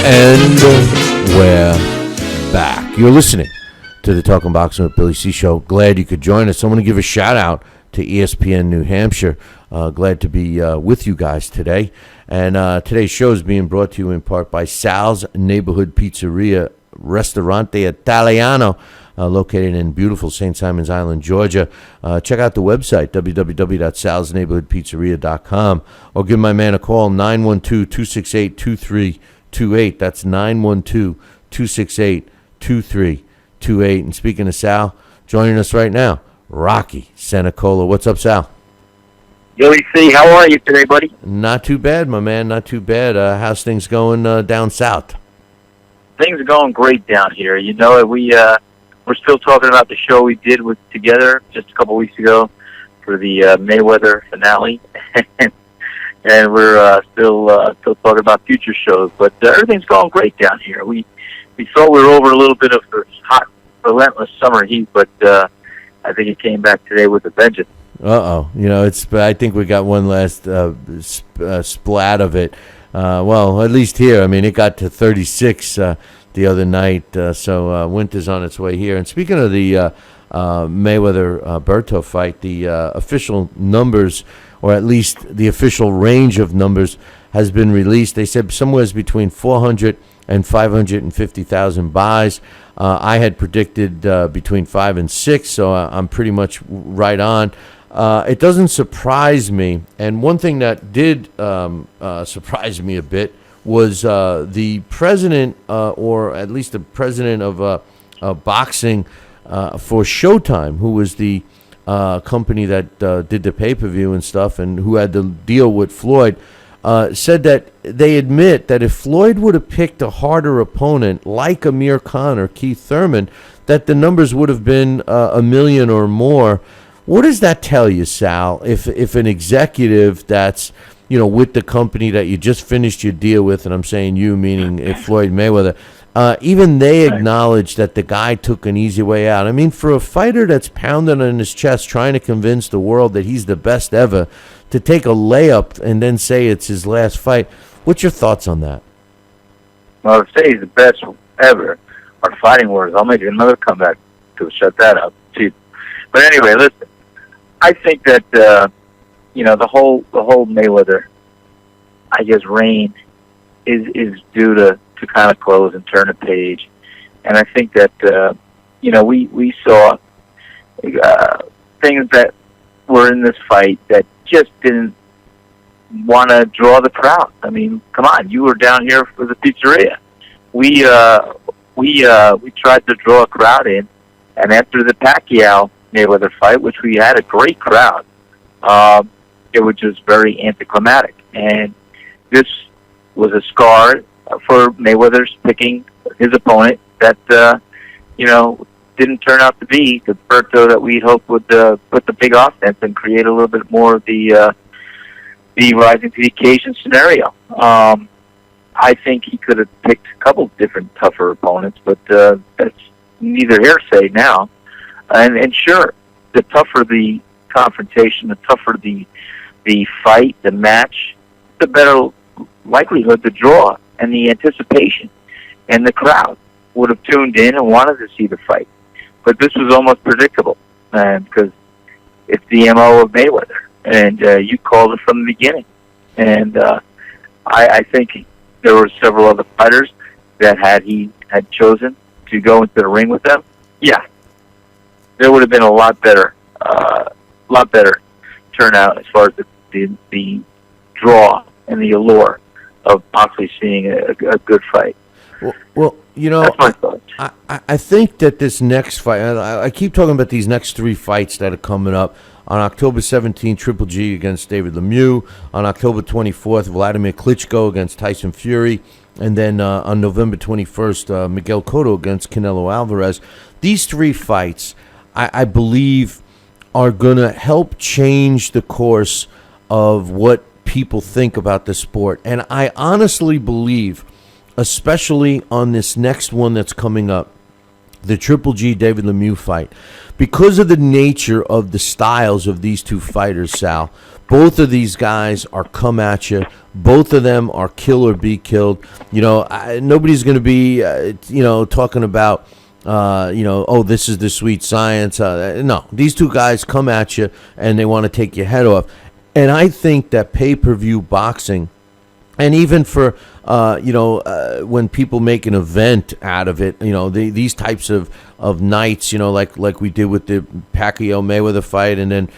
And we're back. You're listening to the Talkin' Boxing with Billy C show. Glad you could join us. I want to give a shout out to ESPN New Hampshire. Glad to be with you guys today. And today's show is being brought to you in part by Sal's Neighborhood Pizzeria Ristorante Italiano, located in beautiful St. Simons Island, Georgia. Check out the website, www.salsneighborhoodpizzeria.com, or give my man a call, 912-268-2328. That's 912-268-2328. And speaking of Sal, joining us right now, Rocky Cenicola. What's up, Sal? Billy C, how are you today, buddy? Not too bad, my man. Not too bad. How's things going down south? Things are going great down here. You know, we're still talking about the show we did together just a couple weeks ago for the Mayweather finale. And we're still talking about future shows, but everything's going great down here. We thought we were over a little bit of the hot, relentless summer heat, but I think it came back today with a vengeance. You know, I think we got one last splat of it. Well, at least here. I mean, it got to 36 the other night, so winter's on its way here. And speaking of the Mayweather-Berto fight, the official numbers, or at least the official range of numbers, has been released. They said somewhere between 400 and 550,000 buys. I had predicted between 5 and 6, so I'm pretty much right on. It doesn't surprise me, and one thing that did surprise me a bit was the president, or at least the president of boxing for Showtime, who was the company that did the pay-per-view and stuff, and who had the deal with Floyd, said that they admit that if Floyd would have picked a harder opponent like Amir Khan or Keith Thurman, that the numbers would have been 1 million or more. What does that tell you, Sal, if an executive that's, you know, with the company that you just finished your deal with, and I'm saying you, meaning Floyd Mayweather, even they acknowledge that the guy took an easy way out? I mean, for a fighter that's pounding on his chest trying to convince the world that he's the best ever, to take a layup and then say it's his last fight, what's your thoughts on that? Well, to say he's the best ever are fighting words. I'll make another comeback to shut that up. But anyway, listen. I think that you know, the whole Mayweather, I guess, reign is due to kind of close and turn a page, and I think that you know, we saw things that were in this fight that just didn't want to draw the crowd. I mean, come on, you were down here for the pizzeria. We tried to draw a crowd in, and after the Pacquiao Mayweather fight, which we had a great crowd, it was just very anticlimactic. And this was a scar for Mayweather's picking his opponent that, you know, didn't turn out to be the Berto that we hoped would put the big offense and create a little bit more of the rising to the occasion scenario. I think he could have picked a couple different tougher opponents, but that's neither hearsay now. And sure, the tougher the confrontation, the tougher the fight, the match, the better likelihood to draw, and the anticipation, and the crowd would have tuned in and wanted to see the fight. But this was almost predictable, because it's the MO of Mayweather, and you called it from the beginning. And I think there were several other fighters that had he had chosen to go into the ring with them, yeah, there would have been a lot better turnout as far as the draw and the allure of possibly seeing a good fight. Well, you know, that's my thoughts. I think that this next fight, I keep talking about these next 3 fights that are coming up. On October 17th, Triple G against David Lemieux. On October 24th, Vladimir Klitschko against Tyson Fury. And then on November 21st, Miguel Cotto against Canelo Alvarez. These 3 fights, I believe, are going to help change the course of what people think about the sport. And I honestly believe, especially on this next one that's coming up, the Triple G David Lemieux fight, because of the nature of the styles of these two fighters, Sal. Both of these guys are come at you. Both of them are kill or be killed. Nobody's going to be, talking about, oh, this is the sweet science. No, these two guys come at you and they want to take your head off. And I think that pay-per-view boxing, and even for, when people make an event out of it, these types of nights, like we did with the Pacquiao-Mayweather fight, and then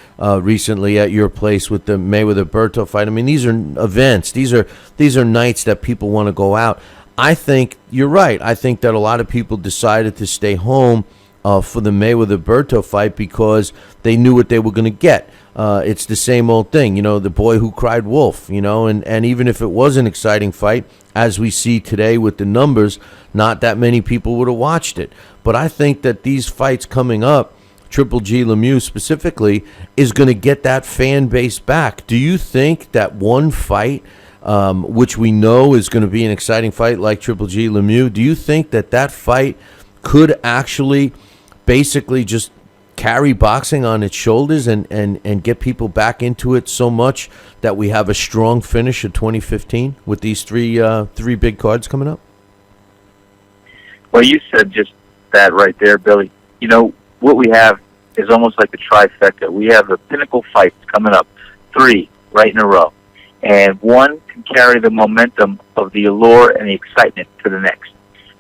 recently at your place with the Mayweather-Berto fight. I mean, these are events. These are nights that people want to go out. I think you're right. I think that a lot of people decided to stay home for the Mayweather-Berto fight because they knew what they were going to get. It's the same old thing, the boy who cried wolf, and even if it was an exciting fight, as we see today with the numbers, not that many people would have watched it. But I think that these fights coming up, Triple G Lemieux specifically, is going to get that fan base back. Do you think that one fight, which we know is going to be an exciting fight like Triple G Lemieux, do you think that fight could actually basically just carry boxing on its shoulders and get people back into it so much that we have a strong finish of 2015 with these three big cards coming up? Well, you said just that right there, Billy. What we have is almost like a trifecta. We have the pinnacle fights coming up, 3 right in a row. And one can carry the momentum of the allure and the excitement to the next.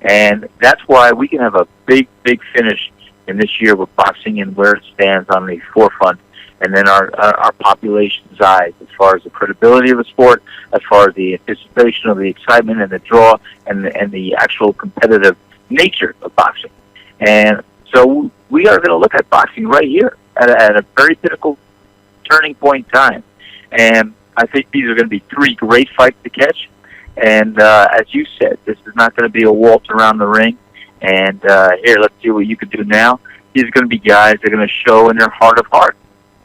And that's why we can have a big, big finish in this year with boxing and where it stands on the forefront, and then our population's eyes as far as the credibility of the sport, as far as the anticipation of the excitement and the draw and the actual competitive nature of boxing. And so we are going to look at boxing right here at a very pinnacle turning point time. And I think these are going to be 3 great fights to catch. And as you said, this is not going to be a waltz around the ring. And here, let's see what you can do now. These are going to be guys that are going to show in their heart of hearts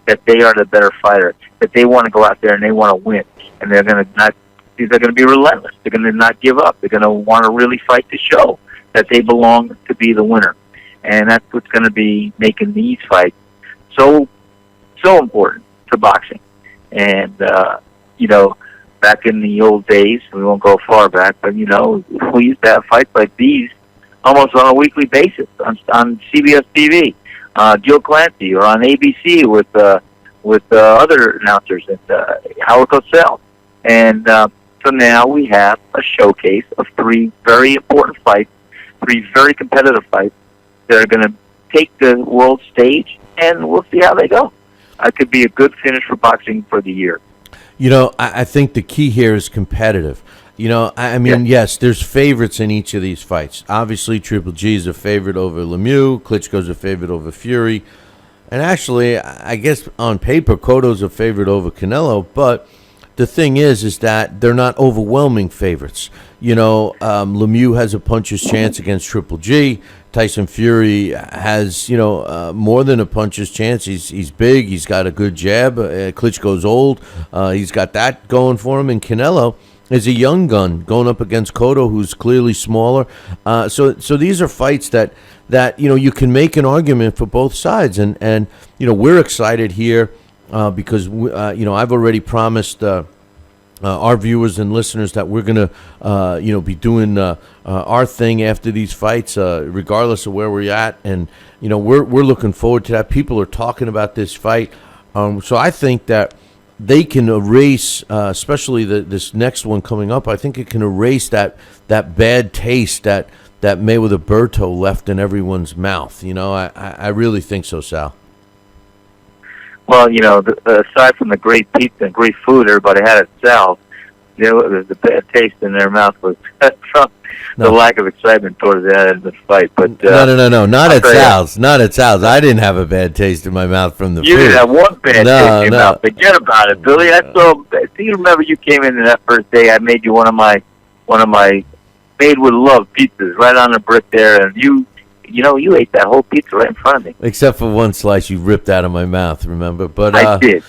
that they are the better fighter, that they want to go out there and they want to win. And they're going to be relentless. They're going to not give up. They're going to want to really fight to show that they belong to be the winner. And that's what's going to be making these fights so important to boxing. And, back in the old days, we won't go far back, but, we used to have fights like these almost on a weekly basis on CBS TV, Gil Clancy, or on ABC with other announcers and Howard Cosell. And so now we have a showcase of 3 very important fights, 3 very competitive fights that are going to take the world stage, and we'll see how they go. It could be a good finish for boxing for the year. I think the key here is competitive. Yes, there's favorites in each of these fights. Obviously, Triple G is a favorite over Lemieux. Klitschko's a favorite over Fury. And actually, I guess on paper, Cotto's a favorite over Canelo. But the thing is that they're not overwhelming favorites. Lemieux has a puncher's chance against Triple G. Tyson Fury has, more than a puncher's chance. He's big. He's got a good jab. Klitschko's old. He's got that going for him. And Canelo is a young gun going up against Cotto, who's clearly smaller. So these are fights that you can make an argument for both sides. And we're excited here because, I've already promised our viewers and listeners that we're going to, be doing our thing after these fights, regardless of where we're at. And, we're looking forward to that. People are talking about this fight. So I think that they can erase, especially this next one coming up, I think it can erase that bad taste that Mayweather-Berto left in everyone's mouth. I really think so, Sal. Well, aside from the great pizza and great food everybody had at Sal's, the bad taste in their mouth was from the lack of excitement towards the end of the fight. But no, not at Sal's. Not at Sal's. I didn't have a bad taste in my mouth from the food. You didn't have one bad taste in your mouth. Forget about it, Billy. Do you remember you came in that first day? I made you one of my made with love pizzas right on the brick there, and you ate that whole pizza right in front of me. Except for one slice you ripped out of my mouth, remember? But I did.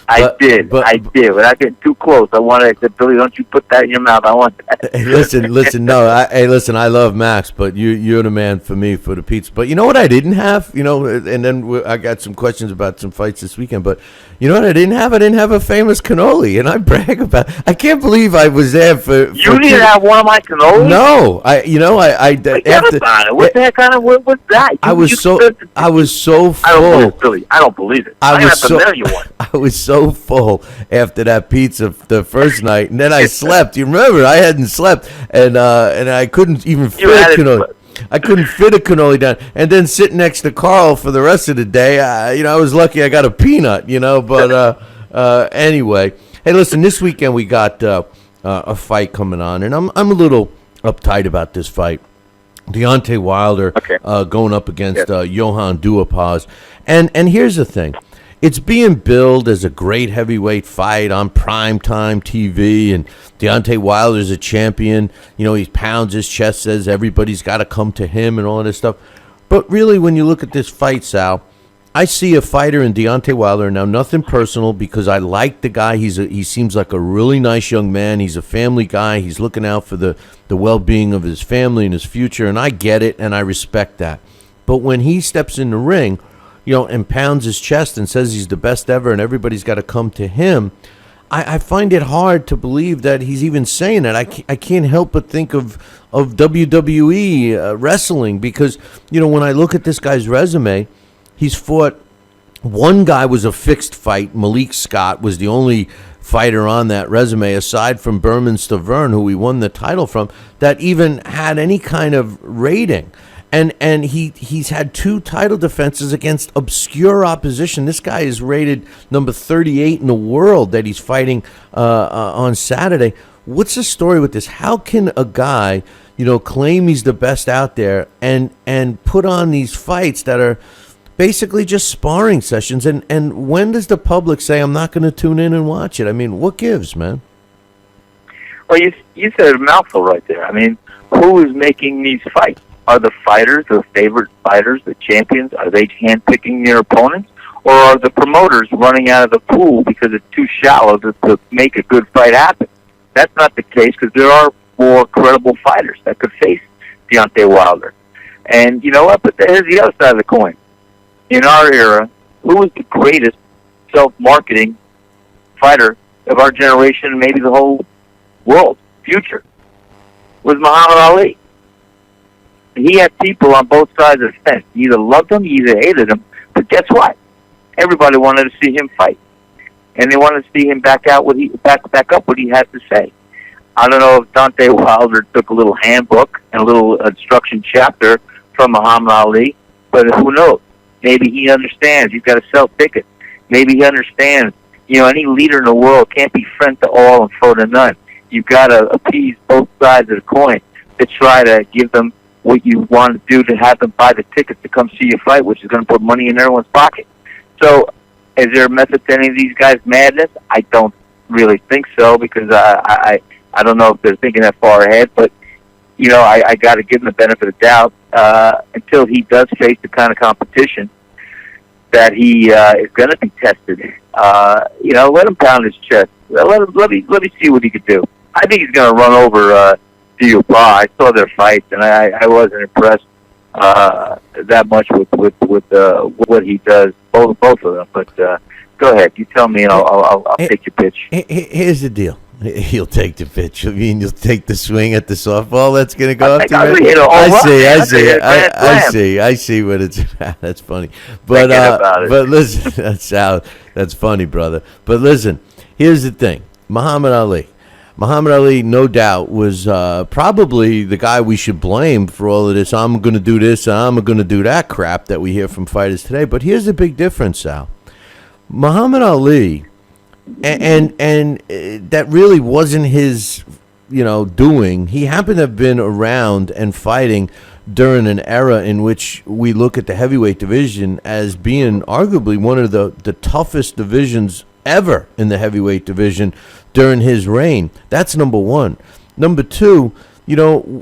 But Without getting too close, I said, Billy, don't you put that in your mouth. I want that. Hey, listen. No, listen. I love Max, but you're the man for me for the pizza. But you know what I didn't have? And then I got some questions about some fights this weekend. But you know what I didn't have? I didn't have a famous cannoli, and I brag about. I can't believe I was there for. You didn't have one of my cannolis? No, I after about it. What the heck kind of what was that? I was so full. I don't believe it. I was so full after that pizza the first night, and then I slept. You remember? I hadn't slept, and I couldn't even fit a cannoli. I couldn't fit a cannoli down, and then sitting next to Carl for the rest of the day. I was lucky I got a peanut. But anyway, hey, listen. This weekend we got a fight coming on, and I'm a little uptight about this fight. Deontay Wilder going up against Johann Duhaupas. And here's the thing. It's being billed as a great heavyweight fight on primetime TV, and Deontay Wilder's a champion. He pounds his chest, says everybody's got to come to him and all this stuff. But really, when you look at this fight, Sal, I see a fighter in Deontay Wilder. Now, nothing personal, because I like the guy. He seems like a really nice young man. He's a family guy. He's looking out for the well-being of his family and his future, and I get it, and I respect that. But when he steps in the ring, and pounds his chest and says he's the best ever and everybody's got to come to him, I find it hard to believe that he's even saying that. I can't help but think of WWE wrestling, because, when I look at this guy's resume, he's fought. One guy was a fixed fight. Malik Scott was the only fighter on that resume, aside from Berman Stavern, who he won the title from, that even had any kind of rating. And he's had 2 title defenses against obscure opposition. This guy is rated number 38 in the world that he's fighting on Saturday. What's the story with this? How can a guy, claim he's the best out there and put on these fights that are basically just sparring sessions? And when does the public say, I'm not going to tune in and watch it? I mean, what gives, man? Well, you said a mouthful right there. I mean, who is making these fights? Are the fighters, the favorite fighters, the champions, are they handpicking their opponents? Or are the promoters running out of the pool because it's too shallow to make a good fight happen? That's not the case, because there are more credible fighters that could face Deontay Wilder. And you know what? But here's the other side of the coin. In our era, who is the greatest self-marketing fighter of our generation and maybe the whole world, future? Was Muhammad Ali. He had people on both sides of the fence. You either loved him, you either hated him. But guess what? Everybody wanted to see him fight, and they wanted to see him back up what he had to say. I don't know if Deontay Wilder took a little handbook and a little instruction chapter from Muhammad Ali, but who knows? Maybe he understands. He's got to sell tickets. Maybe he understands. Any leader in the world can't be friend to all and foe to none. You've got to appease both sides of the coin to try to give them what you want to do to have them buy the tickets to come see you fight, which is going to put money in everyone's pocket. So, is there a method to any of these guys' madness? I don't really think so, because I don't know if they're thinking that far ahead. But I got to give him the benefit of doubt until he does face the kind of competition that he is going to be tested. Let him pound his chest. Let me see what he could do. I think he's going to run over Duhaupas. I saw their fights, and I wasn't impressed that much with what he does, both of them. But go ahead, you tell me, and I'll take your pitch. Here's the deal. He'll take the pitch. I mean, you'll take the swing at the softball that's going to go up to you. I see what it's about. That's funny. But listen, that's funny, brother. But listen, here's the thing. Muhammad Ali, no doubt, was probably the guy we should blame for all of this. I'm going to do this, I'm going to do that crap that we hear from fighters today. But here's the big difference, Sal. Muhammad Ali, and that really wasn't his, doing. He happened to have been around and fighting during an era in which we look at the heavyweight division as being arguably one of the toughest divisions ever in the heavyweight division during his reign. That's number one. Number two,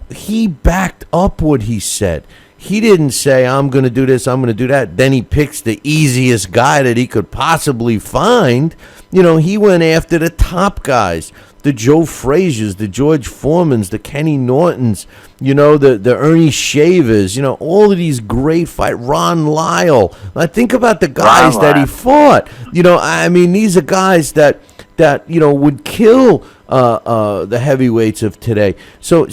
he backed up what he said. he didn't say, I'm going to do this, I'm going to do that. Then he picks the easiest guy that he could possibly find. He went after the top guys, the Joe Frazier's, the George Foreman's, the Kenny Norton's, the Ernie Shavers, all of these great fights. Ron Lyle. I think about the guys that he fought. These are guys that would kill the heavyweights of today. So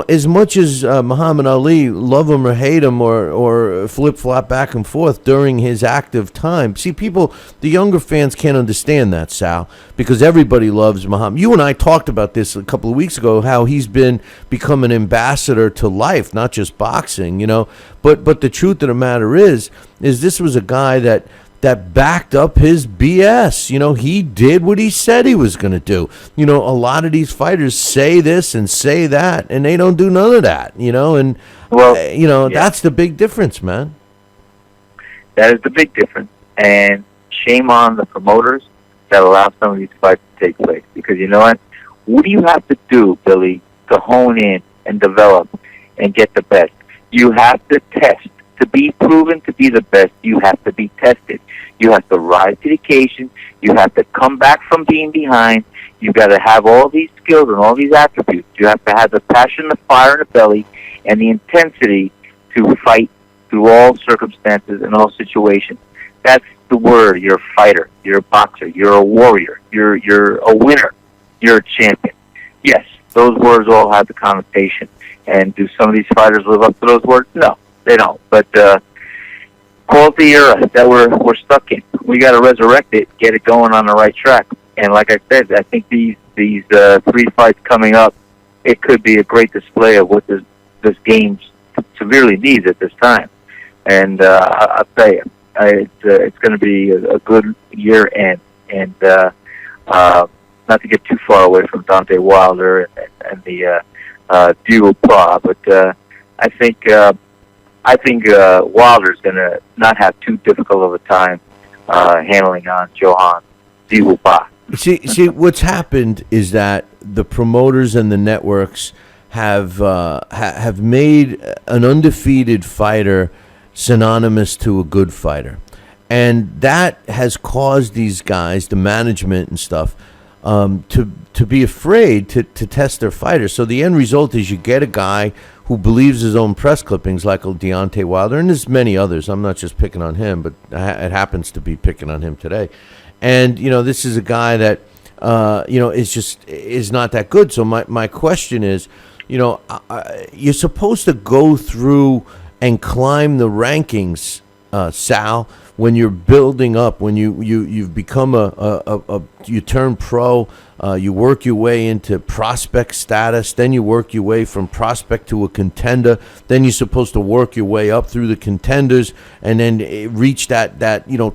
as much as Muhammad Ali, love him or hate him or flip-flop back and forth during his active time, see, the younger fans can't understand that, Sal, because everybody loves Muhammad. You and I talked about this a couple of weeks ago, how he's become an ambassador to life, not just boxing, But the truth of the matter is this was a guy that backed up his BS. He did what he said he was going to do. A lot of these fighters say this and say that, and they don't do none of that, that's the big difference, man. That is the big difference. And shame on the promoters that allow some of these fights to take place. Because you know what? What do you have to do, Billy, to hone in and develop and get the best? You have to test. To be proven to be the best, you have to be tested. You have to rise to the occasion. You have to come back from being behind. You've got to have all these skills and all these attributes. You have to have the passion, the fire in the belly, and the intensity to fight through all circumstances and all situations. That's the word. You're a fighter. You're a boxer. You're a warrior. You're a winner. You're a champion. Yes, those words all have the connotation. And do some of these fighters live up to those words? No. They don't, but call it the era that we're stuck in. We got to resurrect it, get it going on the right track. And like I said, I think these 3 fights coming up, it could be a great display of what this game severely needs at this time. And I'll tell you, it's going to be a good year end. And not to get too far away from Deontay Wilder and the duo paw, but I think Wilder's going to not have too difficult of a time handling on Johan Diwupa. See, what's happened is that the promoters and the networks have made an undefeated fighter synonymous to a good fighter, and that has caused these guys, the management and stuff, to be afraid to test their fighters. So the end result is you get a guy who believes his own press clippings, like Deontay Wilder, and there's many others. I'm not just picking on him, but it happens to be picking on him today. And this is a guy that is not that good. So my question is, you're supposed to go through and climb the rankings, Sal, when you're building up, when you've become you turn pro, you work your way into prospect status, then you work your way from prospect to a contender, then you're supposed to work your way up through the contenders and then reach that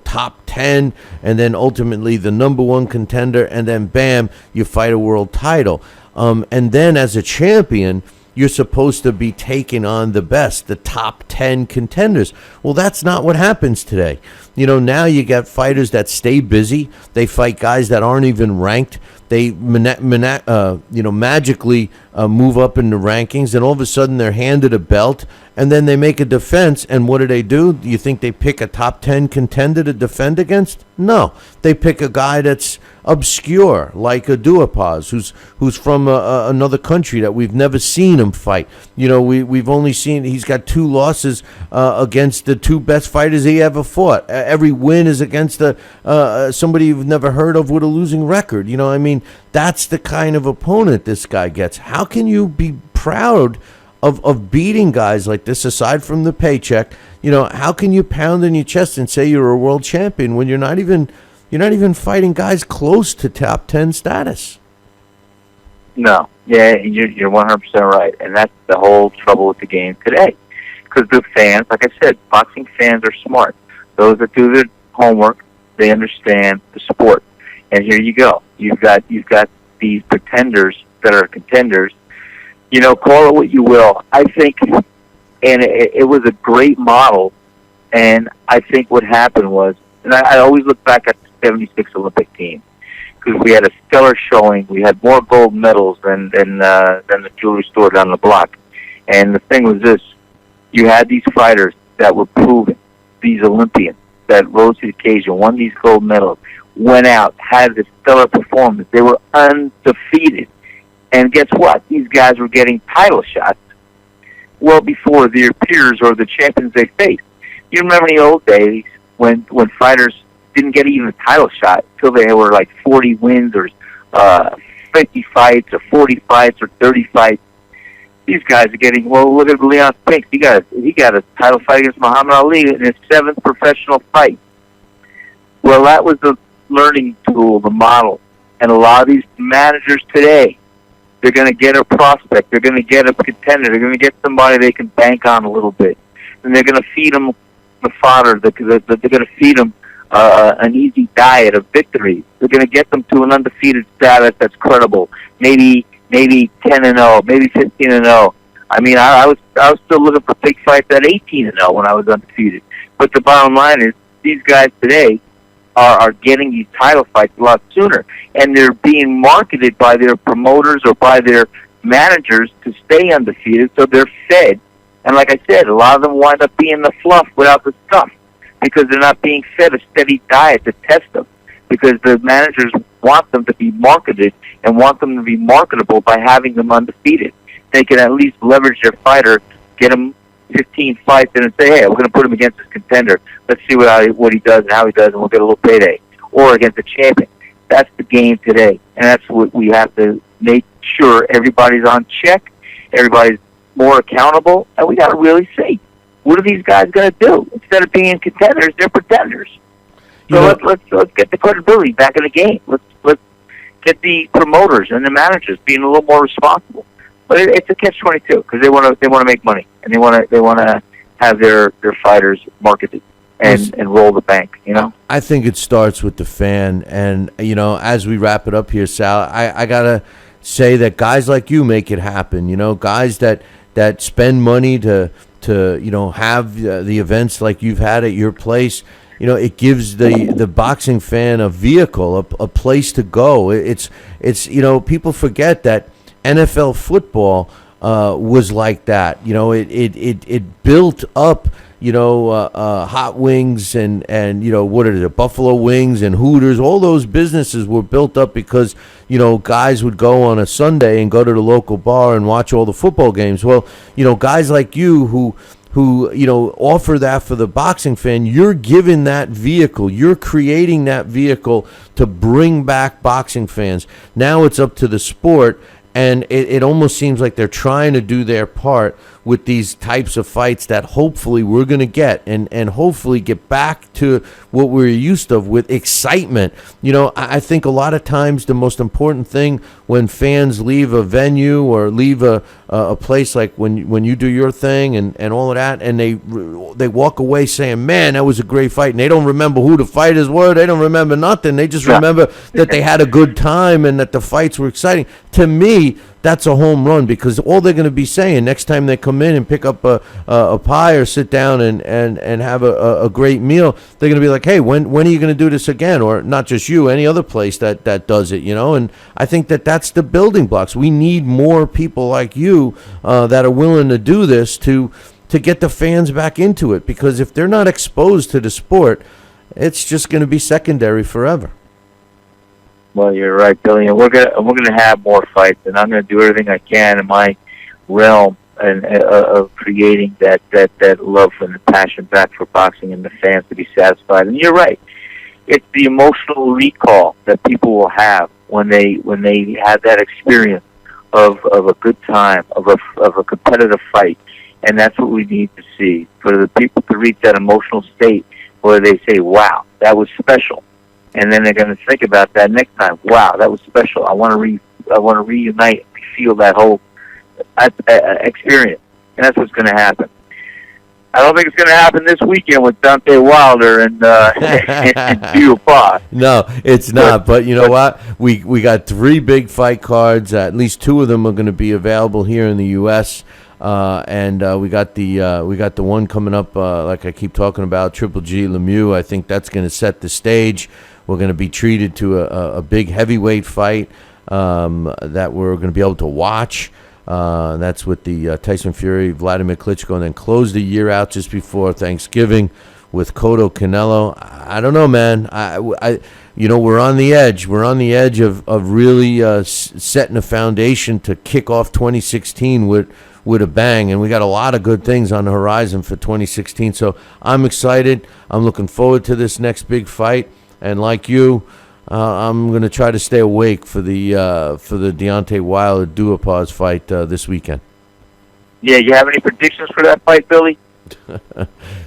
top 10, and then ultimately the number 1 contender, and then bam, you fight a world title. And then as a champion, you're supposed to be taking on the best, the top 10 contenders. Well, that's not what happens today. Now you got fighters that stay busy. They fight guys that aren't even ranked. They magically move up in the rankings, and all of a sudden they're handed a belt, and then they make a defense, and what do? Do you think they pick a top 10 contender to defend against? No. They pick a guy that's obscure, like a Duapaz, who's from another country that we've never seen him fight. We've only seen he's got 2 losses against the 2 best fighters he ever fought. Every win is against somebody you've never heard of with a losing record. That's the kind of opponent this guy gets. How can you be proud of beating guys like this, aside from the paycheck? How can you pound in your chest and say you're a world champion when you're not even fighting guys close to top 10 status? No. Yeah, you're 100% right. And that's the whole trouble with the game today. Because the fans, like I said, boxing fans are smart. Those that do their homework, they understand the sport. And here you go. You've got these pretenders that are contenders. Call it what you will. I think, and it was a great model. And I think what happened was, and I always look back at the '76 Olympic team, because we had a stellar showing. We had more gold medals than the jewelry store down the block. And the thing was this: You had these fighters that were proven, these Olympians that rose to the occasion, won these gold medals, went out, had this stellar performance. They were undefeated. And guess what? These guys were getting title shots well before their peers or the champions they faced. You remember in the old days when fighters didn't get even a title shot until they were like 40 wins or 50 fights or 40 fights or 30 fights. These guys are getting, well, look at Leon Spinks. He got a title fight against Muhammad Ali in his 7th professional fight. Well, that was the learning tool, the model. And a lot of these managers today, they're going to get a prospect. They're going to get a contender. They're going to get somebody they can bank on a little bit. And they're going to feed them the fodder. They're going to feed them an easy diet of victories. They're going to get them to an undefeated status that's credible. Maybe 10-0, maybe 15-0. I mean, I was still looking for big fights at 18-0 when I was undefeated. But the bottom line is, these guys today are getting these title fights a lot sooner, and they're being marketed by their promoters or by their managers to stay undefeated, so they're fed. And like I said, a lot of them wind up being the fluff without the stuff because they're not being fed a steady diet to test them, because the managers want them to be marketed and want them to be marketable by having them undefeated. They can at least leverage their fighter, get him 15 fights, and say, hey, we're going to put him against this contender. Let's see what he does and how he does, and we'll get a little payday. Or against the champion. That's the game today, and that's what we have to make sure everybody's on check, everybody's more accountable, and we got to really see, what are these guys going to do? Instead of being contenders, they're pretenders. So let's get the credibility back in the game. Let's get the promoters and the managers being a little more responsible. But it's a catch-22 because they want to make money, and they want to have their fighters marketed and roll the bank. You know, I think it starts with the fan, and as we wrap it up here, Sal, I gotta say that guys like you make it happen. Guys that spend money to have the events like you've had at your place. It gives the boxing fan a vehicle, a place to go. It's people forget that NFL football was like that. It built up, Hot Wings and what are it, Buffalo Wings and Hooters. All those businesses were built up because, guys would go on a Sunday and go to the local bar and watch all the football games. Well, guys like you who offer that for the boxing fan, you're giving that vehicle, you're creating that vehicle to bring back boxing fans. Now it's up to the sport, and it almost seems like they're trying to do their part with these types of fights that hopefully we're going to get and hopefully get back to what we're used to with excitement. I think a lot of times the most important thing when fans leave a venue or leave a place like when you do your thing and all of that, and they walk away saying, man, that was a great fight, and they don't remember who the fighters were, they don't remember nothing, they just remember that they had a good time and that the fights were exciting. To me, that's a home run, because all they're going to be saying next time they come in and pick up a pie or sit down and have a great meal, they're going to be like, hey, when are you going to do this again? Or not just you, any other place that does it, and I think that's the building blocks. We need more people like you that are willing to do this to get the fans back into it, because if they're not exposed to the sport, it's just going to be secondary forever. Well, you're right, Billy, and we're gonna have more fights, and I'm gonna do everything I can in my realm and of creating that love and the passion back for boxing and the fans to be satisfied. And you're right, it's the emotional recall that people will have when they have that experience of a good time, of a competitive fight, and that's what we need to see, for the people to reach that emotional state where they say, "Wow, that was special." And then they're going to think about that next time. Wow, that was special. I want to reunite, feel that whole experience, and that's what's going to happen. I don't think it's going to happen this weekend with Deontay Wilder and Duhaupas. No, it's not. But you know what? We got 3 big fight cards. At least 2 of them are going to be available here in the U.S. And we got the one coming up, like I keep talking about, Triple G Lemieux. I think that's going to set the stage. We're going to be treated to a big heavyweight fight that we're going to be able to watch. That's with the Tyson Fury, Vladimir Klitschko, and then close the year out just before Thanksgiving with Cotto Canelo. I don't know, man. We're on the edge. We're on the edge of really setting a foundation to kick off 2016 with a bang, and we got a lot of good things on the horizon for 2016. So I'm excited. I'm looking forward to this next big fight, and like you, I'm going to try to stay awake for the Deontay Wilder Duhaupas fight this weekend. Yeah, you have any predictions for that fight, Billy?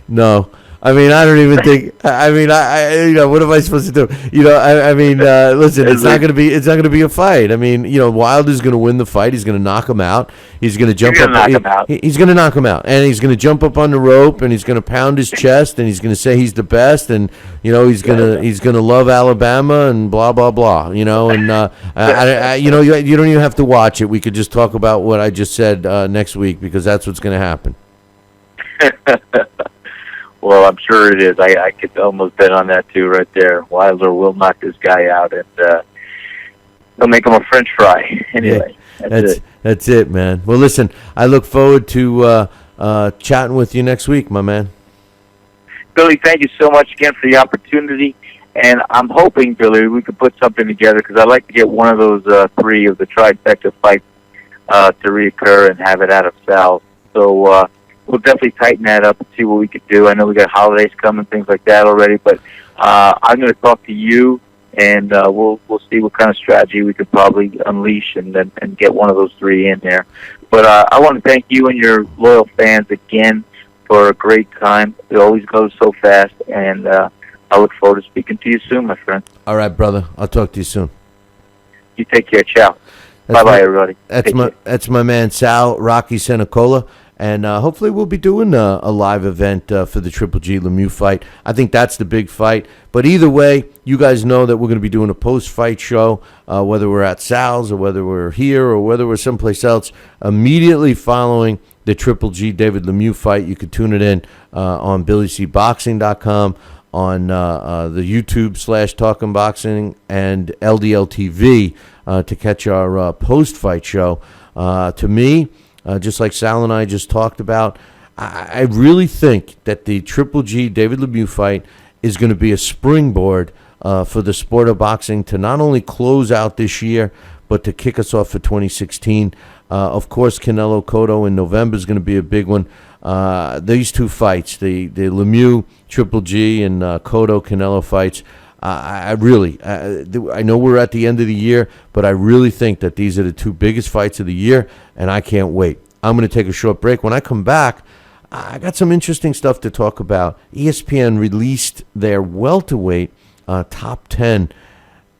No. I mean, I don't even think. I mean, what am I supposed to do? Listen, it's not going to be a fight. I mean, Wilder's going to win the fight. He's going to knock him out. He's going to jump up. He's going to knock him out, and he's going to jump up on the rope, and he's going to pound his chest, and he's going to say he's the best, and he's going to love Alabama, and blah blah blah. You don't even have to watch it. We could just talk about what I just said next week, because that's what's going to happen. Well, I'm sure it is. I could almost bet on that too, right there. Wilder will knock this guy out, and he'll make him a French fry. Anyway, that's it, man. Well, listen, I look forward to chatting with you next week, my man. Billy, thank you so much again for the opportunity, and I'm hoping, Billy, we could put something together, because I'd like to get one of those three of the trifecta fights to reoccur and have it out of Sal. So. We'll definitely tighten that up and see what we could do. I know we got holidays coming, things like that already, but I'm going to talk to you, and we'll see what kind of strategy we could probably unleash and get one of those three in there. But I want to thank you and your loyal fans again for a great time. It always goes so fast, and I look forward to speaking to you soon, my friend. All right, brother. I'll talk to you soon. You take care. Ciao. Bye-bye, everybody. That's my man, Sal Rocky Cenicola. And hopefully we'll be doing a live event for the Triple G Lemieux fight. I think that's the big fight. But either way, you guys know that we're going to be doing a post-fight show, whether we're at Sal's or whether we're here or whether we're someplace else. Immediately following the Triple G David Lemieux fight, you could tune it in on BillyCBoxing.com, on the YouTube /Talkin Boxing and LDL TV to catch our post-fight show. To me, just like Sal and I just talked about, I really think that the Triple G David Lemieux fight is going to be a springboard for the sport of boxing to not only close out this year, but to kick us off for 2016. Of course, Canelo Cotto in November is going to be a big one. These two fights, the Lemieux Triple G and Cotto Canelo fights, I know we're at the end of the year, but I really think that these are the two biggest fights of the year, and I can't wait. I'm going to take a short break. When I come back, I got some interesting stuff to talk about. ESPN released their welterweight top 10.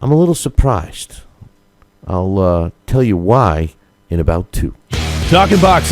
I'm a little surprised. I'll tell you why in about 2. Talkin' Boxing.